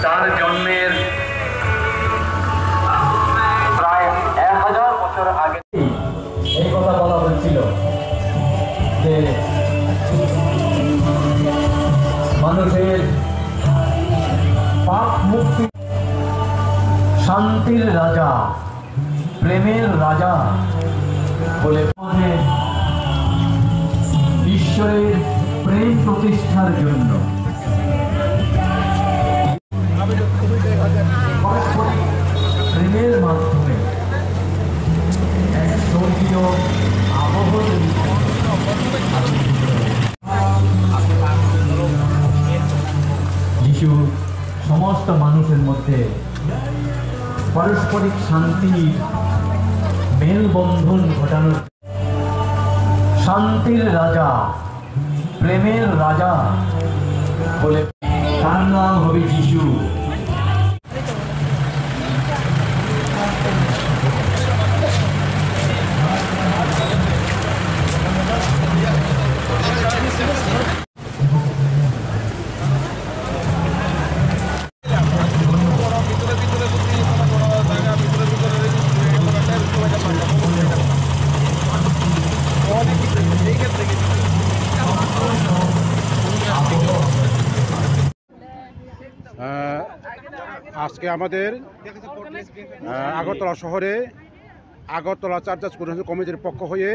তার জন্মের প্রায় 1000 বছর আগে এই কথা বলা হচ্ছিল যে মানুষের পাপ মুক্তি, শান্তির রাজা, প্রেমের রাজা বলে ঈশ্বরের প্রেম প্রতিষ্ঠার জন্য প্রেমের মাধ্যমে এক স্বর্গীয় আবহ যিশু সমস্ত মানুষের মধ্যে পারস্পরিক শান্তির মেলবন্ধন ঘটানোর, শান্তির রাজা, প্রেমের রাজা বলে তার নাম হবে যিশু। আজকে আমাদের আগরতলা শহরে আগরতলা চার্চার্চ কমিটির পক্ষ হয়ে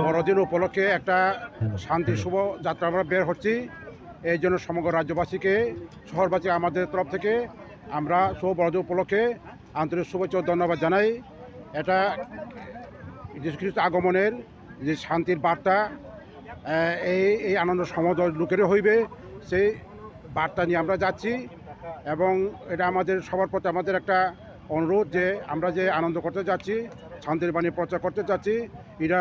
বড়দিন উপলক্ষে একটা শান্তি শুভ যাত্রা আমরা বের হচ্ছি। এই জন্য সমগ্র রাজ্যবাসীকে, শহরবাসী আমাদের তরফ থেকে আমরা শুভ বড়দিন উপলক্ষে আন্তরিক শুভেচ্ছা ও ধন্যবাদ জানাই। এটা যীশু খ্রিস্ট আগমনের যে শান্তির বার্তা, এই আনন্দ সমদল লোকেরও হইবে, সেই বার্তা নিয়ে আমরা যাচ্ছি। এবং এটা আমাদের সবার প্রতি আমাদের একটা অনুরোধ যে আমরা যে আনন্দ করতে যাচ্ছি, শান্তির বাণী প্রচার করতে যাচ্ছি, এটা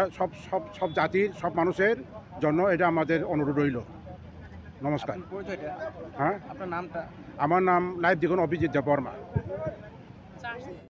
সব জাতির, সব মানুষের জন্য এটা আমাদের অনুরোধ রইল। নমস্কার। হ্যাঁ, আপনার নামটা? আমার নাম লাইভ দেখুন অভিজিৎ দেববর্মা।